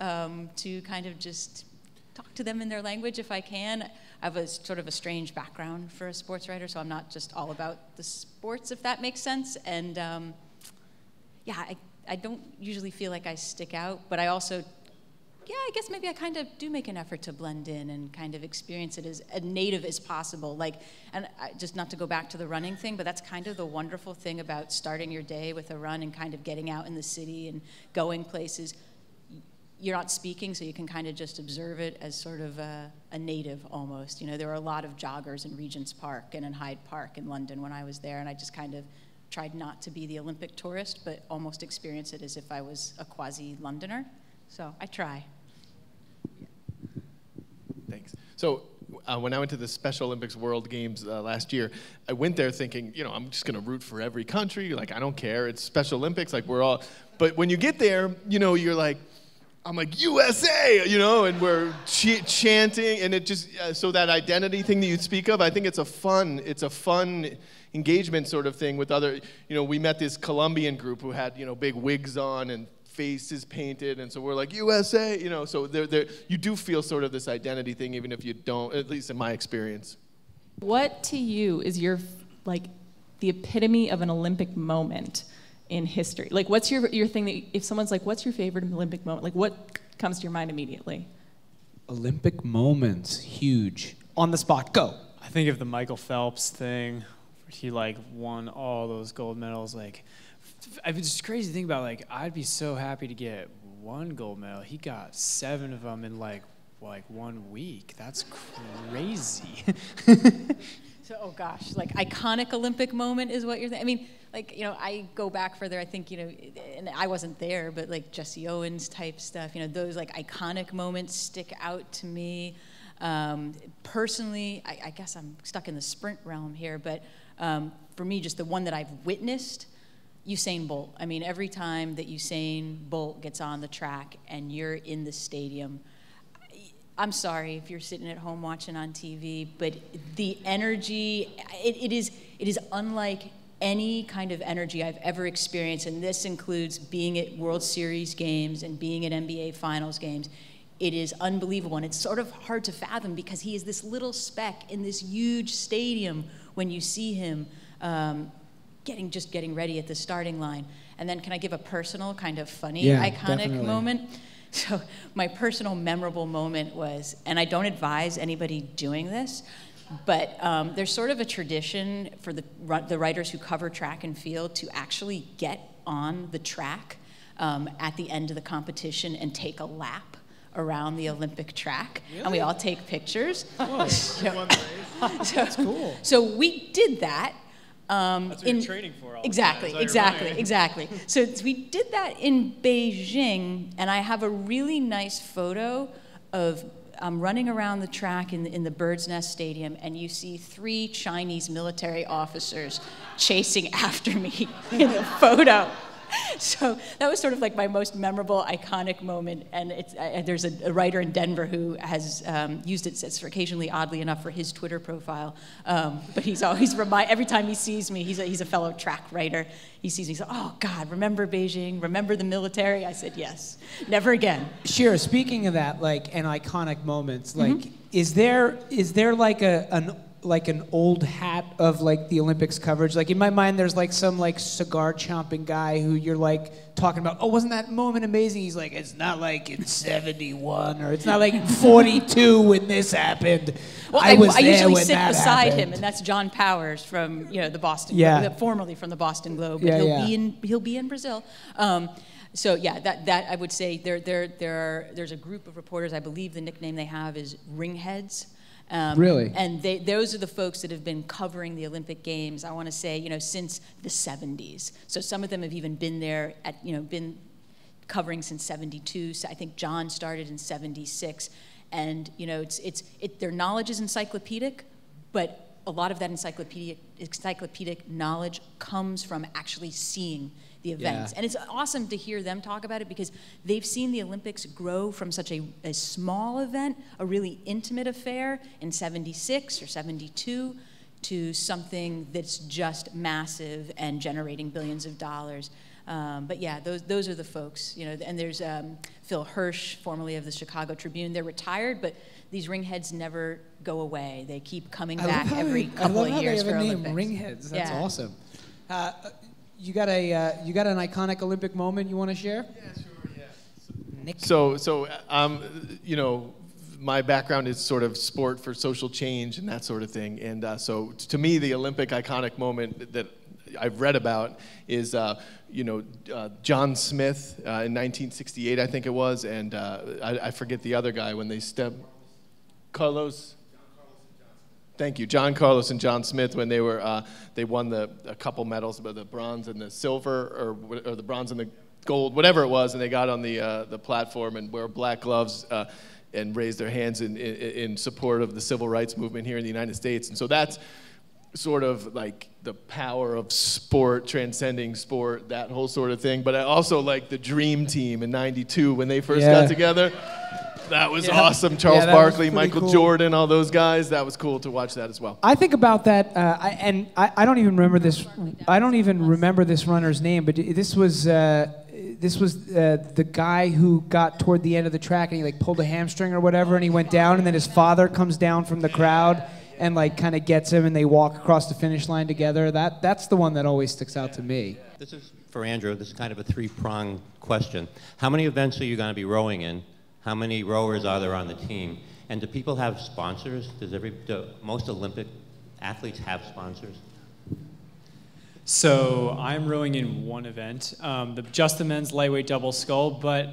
to kind of just talk to them in their language if I can. I have a sort of a strange background for a sports writer, so I'm not just all about the sports, if that makes sense. And yeah, I don't usually feel like I stick out, but I also, yeah, I guess maybe I kind of do make an effort to blend in and kind of experience it as native as possible. And just not to go back to the running thing, but that's kind of the wonderful thing about starting your day with a run and kind of getting out in the city and going places. You're not speaking, so you can kind of just observe it as sort of a native almost. You know, there were a lot of joggers in Regent's Park and in Hyde Park in London when I was there, and I just kind of tried not to be the Olympic tourist, but almost experience it as if I was a quasi-Londoner. So I try. Thanks. So when I went to the Special Olympics World Games last year, I went there thinking, you know, I'm just going to root for every country. Like, I don't care. It's Special Olympics. Like, we're all. But when you get there, you know, you're like, I'm like, USA, you know, and we're chanting, and it just, so that identity thing that you speak of, I think it's a fun engagement sort of thing with other, you know, we met this Colombian group who had, you know, big wigs on and faces painted, and so we're like, USA, you know, so you do feel sort of this identity thing, even if you don't, at least in my experience. What to you is your, like, the epitome of an Olympic moment in history? Like, what's your thing that, if someone's like, what's your favorite Olympic moment? Like, what comes to your mind immediately? Olympic moments, huge. On the spot, go. I think of the Michael Phelps thing. He like won all those gold medals. Like, it's just crazy to think about. Like, I'd be so happy to get one gold medal. He got 7 of them in like 1 week. That's crazy. So, oh gosh, like iconic Olympic moment is what you're thinking. I mean, like, you know, I go back further, I think, you know, and I wasn't there, but like Jesse Owens type stuff, you know, those like iconic moments stick out to me. Personally, I guess I'm stuck in the sprint realm here, but for me, just the one that I've witnessed, Usain Bolt. I mean, every time that Usain Bolt gets on the track and you're in the stadium, I'm sorry if you're sitting at home watching on TV, but the energy, it is unlike any kind of energy I've ever experienced, and this includes being at World Series games and being at NBA Finals games. It is unbelievable, and it's sort of hard to fathom because he is this little speck in this huge stadium when you see him getting ready at the starting line. And then can I give a personal, kind of funny, iconic definitely. moment? So my personal memorable moment was, and I don't advise anybody doing this, but there's sort of a tradition for the writers who cover track and field to actually get on the track at the end of the competition and take a lap around the Olympic track. Really? And we all take pictures. Whoa, that's cool. So we did that. That's what you're training for all Exactly. So we did that in Beijing, and I have a really nice photo of running around the track in the Bird's Nest Stadium, and you see 3 Chinese military officers chasing after me in the photo. So that was sort of like my most memorable, iconic moment. And there's a writer in Denver who has used it occasionally, oddly enough, for his Twitter profile. But he's always every time he sees me, he's a fellow track writer. He sees me, he's like, oh God, remember Beijing? Remember the military? I said, yes, never again. Shira, speaking of that, like, and iconic moments, like, is there like an like an old hat of like the Olympics coverage. Like in my mind, there's like some like cigar chomping guy who you're like talking about. Oh, wasn't that moment amazing? He's like, it's not like in '71 or it's not like in '42 when this happened. Well, I was I there usually when sit that beside happened. him, and that's John Powers from the Boston, formerly from the Boston Globe. But Yeah, he'll be in Brazil. So yeah, that I would say there's a group of reporters. I believe the nickname they have is ringheads. Really? And those are the folks that have been covering the Olympic Games, I want to say, since the 70s. So some of them have even been there been covering since 72. So I think John started in 76. And, their knowledge is encyclopedic, but a lot of that encyclopedic knowledge comes from actually seeing the events. Yeah. And it's awesome to hear them talk about it because they've seen the Olympics grow from such a small event, a really intimate affair in 76 or 72, to something that's just massive and generating billions of dollars. But yeah, those are the folks, and there's Phil Hirsch, formerly of the Chicago Tribune. They're retired, but these ringheads never go away. They keep coming back every couple of years for Olympics. Ringheads. That's awesome. You got an iconic Olympic moment you want to share? Yeah, sure. Yeah. Nick. So my background is sort of sport for social change and that sort of thing. And so to me, the Olympic iconic moment that I've read about is, John Smith in 1968, I think it was, and I forget the other guy when they stepped. Carlos. Thank you, John Carlos and John Smith, when they were they won a couple medals, but the bronze and the silver, or the bronze and the gold, whatever it was, and they got on the platform and wear black gloves and raised their hands in support of the civil rights movement here in the United States. And so that's sort of like the power of sport, transcending sport, that whole sort of thing. But I also like the Dream Team in '92 when they first got together. That was awesome. Charles Barkley, Michael Jordan, all those guys. That was cool to watch that as well. I think about that, I don't even remember this. I don't even remember this runner's name, but this was the guy who got toward the end of the track and he like pulled a hamstring or whatever, and he went down, and then his father comes down from the crowd and like kind of gets him, and they walk across the finish line together. That's the one that always sticks out to me. This is for Andrew. This is kind of a three-pronged question. How many events are you going to be rowing in? How many rowers are there on the team? And do people have sponsors? Do most Olympic athletes have sponsors? So I'm rowing in one event, just the men's lightweight double scull. But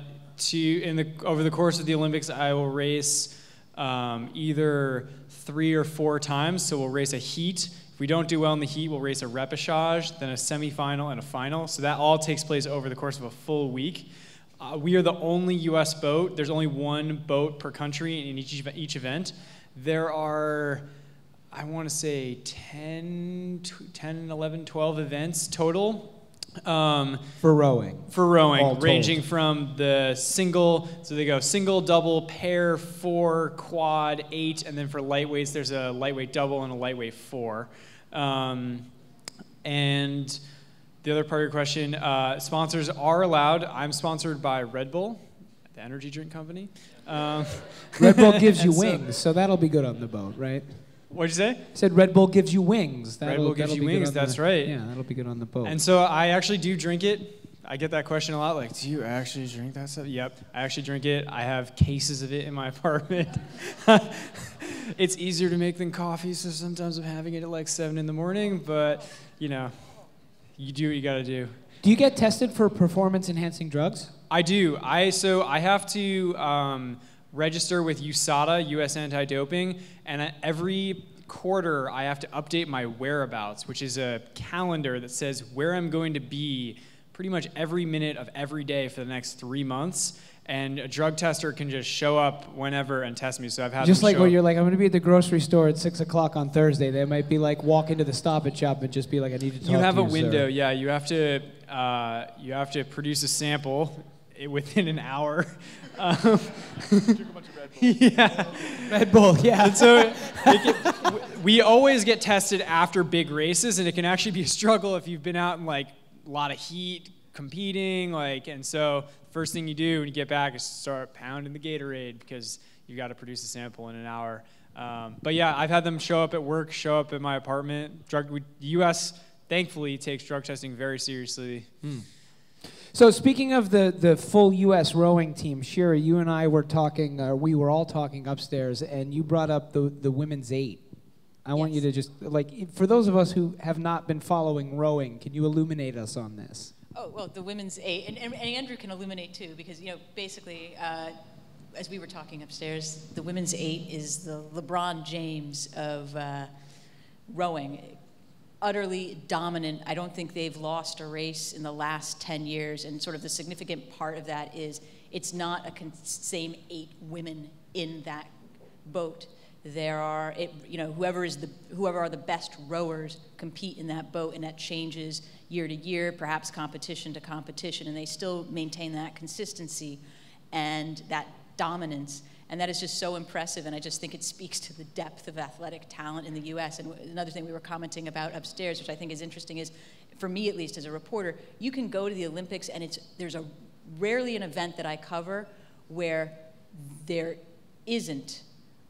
over the course of the Olympics, I will race either 3 or 4 times. So we'll race a heat. If we don't do well in the heat, we'll race a repechage, then a semifinal, and a final. So that all takes place over the course of a full week. We are the only U.S. boat. There's only one boat per country in each event. There are, I want to say, 10, 11, 12 events total. For rowing. Ranging from the single, so they go single, double, pair, 4, quad, 8, and then for lightweights, there's a lightweight double and a lightweight 4. And the other part of your question, sponsors are allowed. I'm sponsored by Red Bull, the energy drink company. Red Bull gives you wings, so that'll be good on the boat, right? What'd you say? I said Red Bull gives you wings. Red Bull gives you wings, that's right. Yeah, that'll be good on the boat. And so I actually do drink it. I get that question a lot, like, do you actually drink that stuff? Yep, I actually drink it. I have cases of it in my apartment. It's easier to make than coffee, so sometimes I'm having it at like 7 in the morning, but, you do what you gotta do. Do you get tested for performance-enhancing drugs? I do. So I have to register with USADA, U.S. Anti-Doping, and every quarter I have to update my whereabouts, which is a calendar that says where I'm going to be pretty much every minute of every day for the next 3 months. And a drug tester can just show up whenever and test me. So I've had just like when up. you're like, I'm going to be at the grocery store at 6 o'clock on Thursday. They might be like, walk into the Stop and Shop and just be like, I need to talk to you. You have a sir. window, yeah. You have to produce a sample within an hour. Drink a bunch of Red Bull. Yeah, Red Bull, yeah. And so we always get tested after big races, and it can actually be a struggle if you've been out in like a lot of heat competing, and so first thing you do when you get back is start pounding the Gatorade because you got to produce a sample in an hour. But yeah, I've had them show up at work, show up at my apartment. The U.S. thankfully takes drug testing very seriously. So speaking of the full U.S. rowing team, Shira, you and I were talking, we were all talking upstairs, and you brought up the women's 8. I want you to just, like, for those of us who have not been following rowing, can you illuminate us on this? Oh, well, the women's 8, and Andrew can illuminate too, because, basically, as we were talking upstairs, the women's 8 is the LeBron James of rowing. Utterly dominant. I don't think they've lost a race in the last 10 years, and sort of the significant part of that is it's not a same 8 women in that boat. There are, whoever are the best rowers compete in that boat, and that changes year to year, perhaps competition to competition, and they still maintain that consistency and that dominance. And that is just so impressive, and I just think it speaks to the depth of athletic talent in the U.S. And another thing we were commenting about upstairs, which I think is interesting, is, for me at least as a reporter, you can go to the Olympics, and there's rarely an event that I cover where there isn't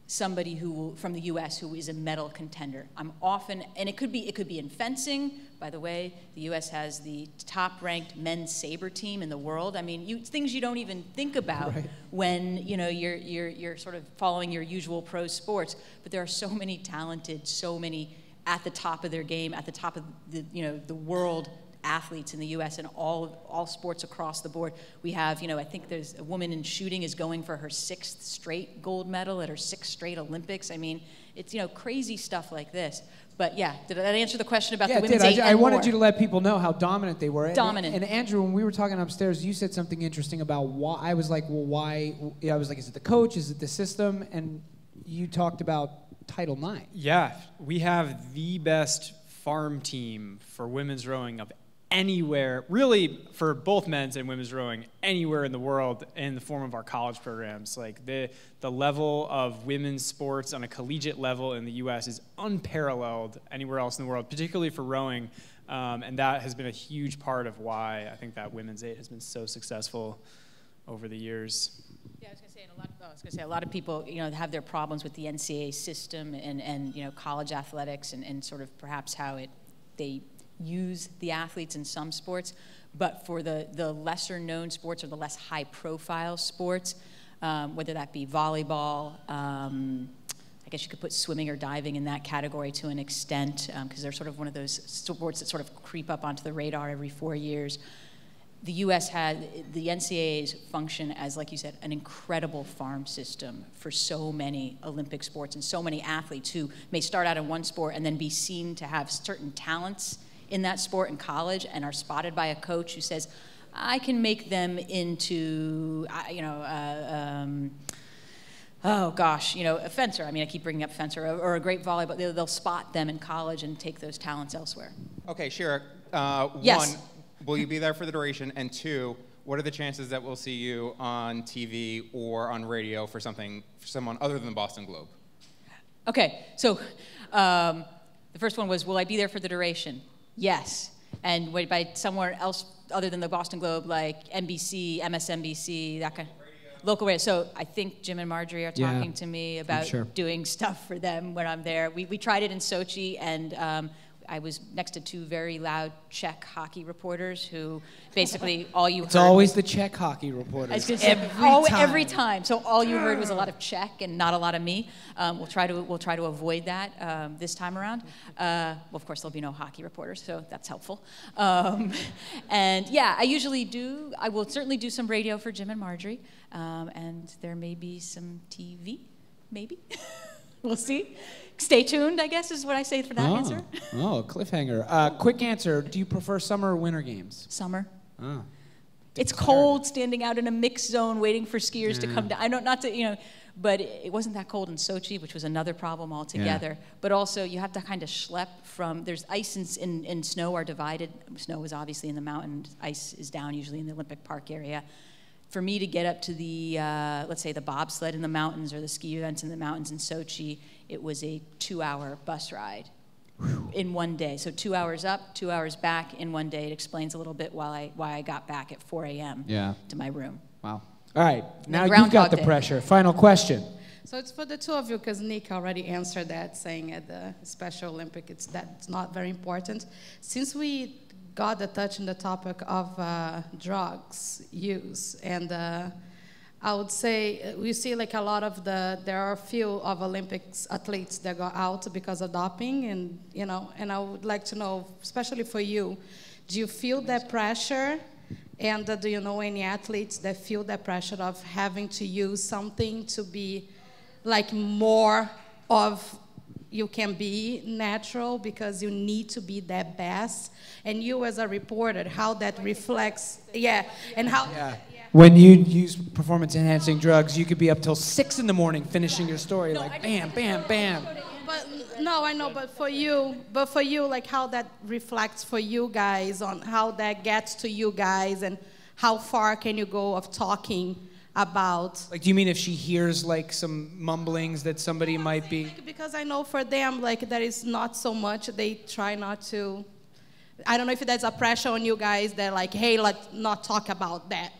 somebody from the U.S. who is a medal contender. I'm often, and it could be in fencing. By the way, the U.S. has the top-ranked men's saber team in the world. I mean, things you don't even think about when you're sort of following your usual pro sports. But there are so many talented, so many at the top of their game, at the top of the world athletes in the U.S. and all sports across the board. We have, I think there's a woman in shooting is going for her 6th straight gold medal at her 6th straight Olympics. I mean, it's, crazy stuff like this. But yeah, did that answer the question about the women's 8 and I wanted more? you to let people know how dominant they were. Dominant. And Andrew, when we were talking upstairs, you said something interesting about why. I was like, well, why? I was like, is it the coach? Is it the system? And you talked about Title IX. Yeah, we have the best farm team for women's rowing of anywhere, really, for both men's and women's rowing, anywhere in the world in the form of our college programs. Like the level of women's sports on a collegiate level in the U.S. is unparalleled anywhere else in the world, particularly for rowing. And that has been a huge part of why I think that women's 8 has been so successful over the years. Yeah, I was going to say a lot of people, have their problems with the NCAA system and college athletics and sort of perhaps how they use the athletes in some sports, but for the lesser known sports or the less high profile sports, whether that be volleyball, I guess you could put swimming or diving in that category to an extent, because they're sort of one of those sports that sort of creep up onto the radar every 4 years. The U.S. had, the NCAAs function as, like you said, an incredible farm system for so many Olympic sports and so many athletes who may start out in one sport and then be seen to have certain talents in that sport in college and are spotted by a coach who says, I can make them into, a fencer. I mean, I keep bringing up fencer, or a great volleyball. They'll spot them in college and take those talents elsewhere. Okay, Shira, yes. 1, will you be there for the duration? And 2, what are the chances that we'll see you on TV or on radio for someone other than the Boston Globe? Okay, so the first one was, will I be there for the duration? Yes. And by somewhere else other than the Boston Globe, like NBC, MSNBC, that kind of local radio. So I think Jim and Marjorie are talking to me about doing stuff for them when I'm there. We tried it in Sochi, and I was next to 2 very loud Czech hockey reporters who basically all you heard. It's always the Czech hockey reporters. Every time. So all you heard was a lot of Czech and not a lot of me. We'll try to avoid that this time around. Well, of course, there'll be no hockey reporters, so that's helpful. And yeah, I will certainly do some radio for Jim and Marjorie, and there may be some TV, maybe. We'll see. Stay tuned, I guess, is what I say for that answer. Oh, cliffhanger. Quick answer. Do you prefer summer or winter games? Summer. Oh. It's cold standing out in a mixed zone waiting for skiers to come down. I know, not to, but it wasn't that cold in Sochi, which was another problem altogether. Yeah. But also, you have to kind of schlep from, there's ice and snow are divided. Snow is obviously in the mountains. Ice is down usually in the Olympic Park area. For me to get up to the, let's say the bobsled in the mountains or the ski events in the mountains in Sochi, it was a 2-hour bus ride in one day. So 2 hours up, 2 hours back in one day. It explains a little bit why I got back at 4 a.m. to my room. Wow. All right, now you've got the pressure. Final question. So it's for the two of you, because Nick already answered that, saying at the Special Olympic that's not very important. Since we got the touch on the topic of drugs use, and I would say we see like a lot of there are a few of Olympics athletes that got out because of doping, and and I would like to know, especially for you, do you feel that pressure? And do you know any athletes that feel that pressure of having to use something to be like more of you can be natural because you need to be that best? And you as a reporter, how that reflects, and how... Yeah. When you use performance-enhancing drugs, you could be up till 6 in the morning finishing your story, like bam, bam, bam. But no, I know, but for you, like how that reflects for you guys, on how that gets to you guys, and how far can you go of talking about? Like, do you mean if she hears like some mumblings that somebody might be? Because I know for them, like there is not so much. They try not to. I don't know if there's a pressure on you guys that like, hey, let's not talk about that.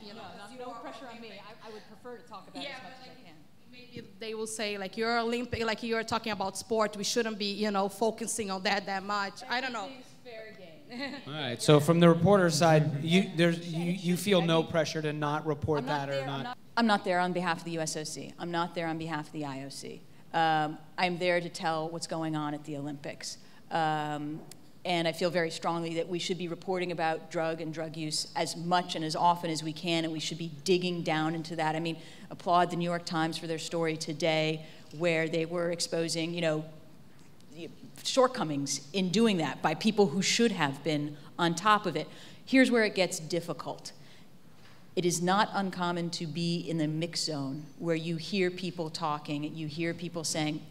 No pressure on me. I would prefer to talk about it as much as I can. Maybe they will say like you're Olympic, like you're talking about sport. We shouldn't be, focusing on that much. I don't know. Fair game. All right. So from the reporter side, you feel no pressure to not report that or not. I'm not there on behalf of the USOC. I'm not there on behalf of the IOC. I'm there to tell what's going on at the Olympics. And I feel very strongly that we should be reporting about drug and drug use as much and as often as we can, and we should be digging down into that. I mean, applaud the New York Times for their story today, where they were exposing, shortcomings in doing that by people who should have been on top of it. Here's where it gets difficult. It is not uncommon to be in the mix zone where you hear people talking, you hear people saying,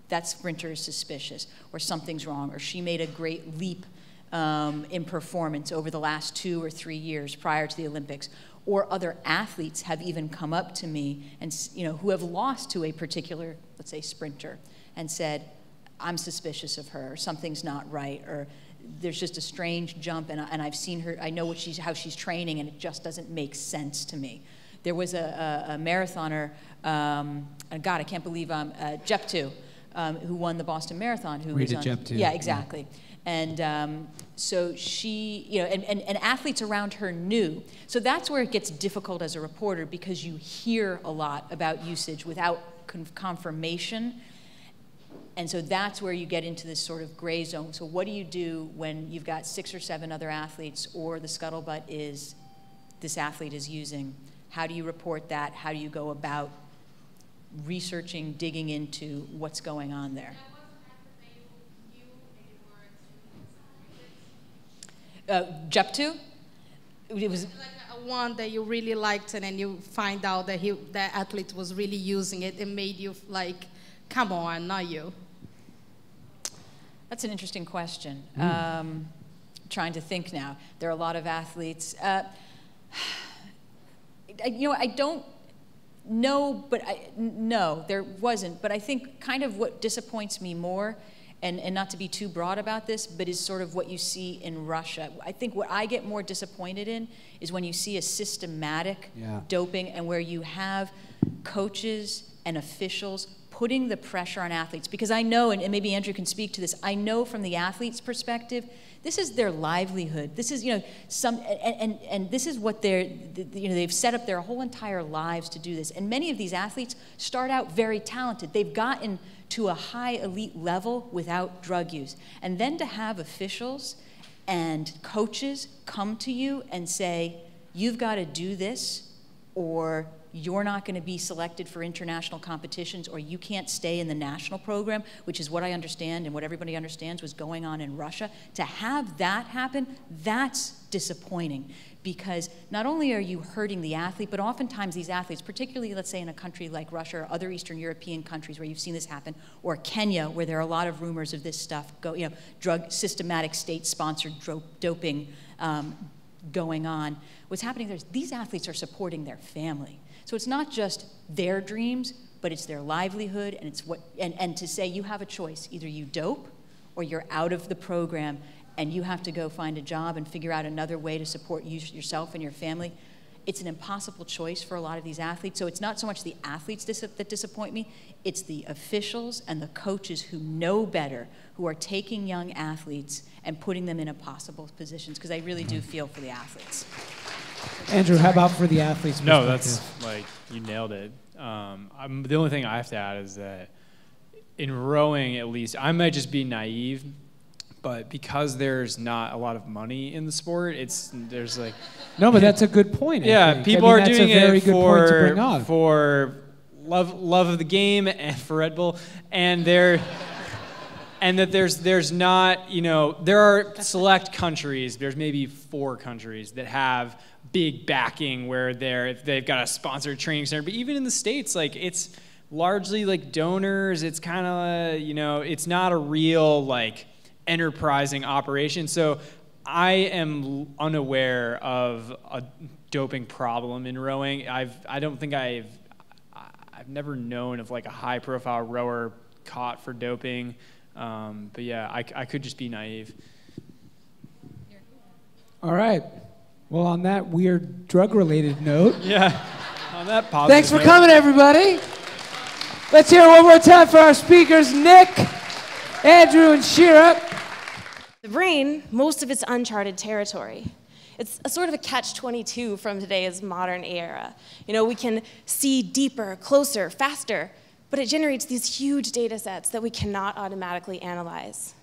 that sprinter is suspicious, or something's wrong, or she made a great leap in performance over the last 2 or 3 years prior to the Olympics. Or other athletes have even come up to me and, who have lost to a particular, let's say, sprinter, and said, I'm suspicious of her, or something's not right, or there's just a strange jump, and I've seen her, I know how she's training, and it just doesn't make sense to me. There was a marathoner, God, I can't believe, Jeptu, who won the Boston Marathon. Rio de Janeiro. Yeah, exactly. And so she, and athletes around her knew. So that's where it gets difficult as a reporter, because you hear a lot about usage without confirmation. And so that's where you get into this sort of gray zone. So what do you do when you've got 6 or 7 other athletes, or the scuttlebutt is this athlete is using? How do you report that? How do you go about researching, digging into what's going on there? Jeptu? It was like one that you really liked, and then you find out that that athlete was really using it. It made you like, come on, not you. That's an interesting question. Trying to think now. There are a lot of athletes. I don't know, but no, there wasn't. But I think kind of what disappoints me more, and not to be too broad about this, but is sort of what you see in Russia. I think what I get more disappointed in is when you see a systematic doping, and where you have coaches and officials putting the pressure on athletes. Because I know, and maybe Andrew can speak to this, I know from the athlete's perspective, this is their livelihood. This is, and this is what they've set up their whole entire lives to do this. And many of these athletes start out very talented. They've gotten to a high elite level without drug use. And then to have officials and coaches come to you and say, you've got to do this, or you're not going to be selected for international competitions, or you can't stay in the national program, which is what I understand and what everybody understands was going on in Russia. To have that happen, that's disappointing, because not only are you hurting the athlete, but oftentimes these athletes, particularly let's say in a country like Russia or other Eastern European countries where you've seen this happen, or Kenya, where there are a lot of rumors of this stuff, systematic state-sponsored doping going on. What's happening there is these athletes are supporting their family. So it's not just their dreams, but it's their livelihood, and it's and to say you have a choice. Either you dope, or you're out of the program, and you have to go find a job and figure out another way to support yourself and your family. it's an impossible choice for a lot of these athletes. So it's not so much the athletes that disappoint me, it's the officials and the coaches who know better, who are taking young athletes and putting them in impossible positions, because I really do feel for the athletes. Andrew, how about for the athletes? No, that's like, you nailed it. The only thing I have to add is that in rowing, at least, I might just be naive, but because there's not a lot of money in the sport, there's like... No, but that's a good point. Yeah, people are doing it for love of the game and for Red Bull, and that there's not, you know, there are select countries, there's maybe 4 countries that have big backing where they've got a sponsored training center, but even in the States, like, it's largely like donors, it's kind of, you know, it's not a real like enterprising operation. So I am unaware of a doping problem in rowing. I've never known of like a high profile rower caught for doping. But yeah, I could just be naive. All right. Well, on that weird drug-related note. Yeah, on that positive Thanks for note. coming, everybody. Let's hear it one more time for our speakers, Nick, Andrew, and Shira. The brain, most of it's uncharted territory. It's a sort of a catch-22 from today's modern era. You know, we can see deeper, closer, faster, but it generates these huge data sets that we cannot automatically analyze.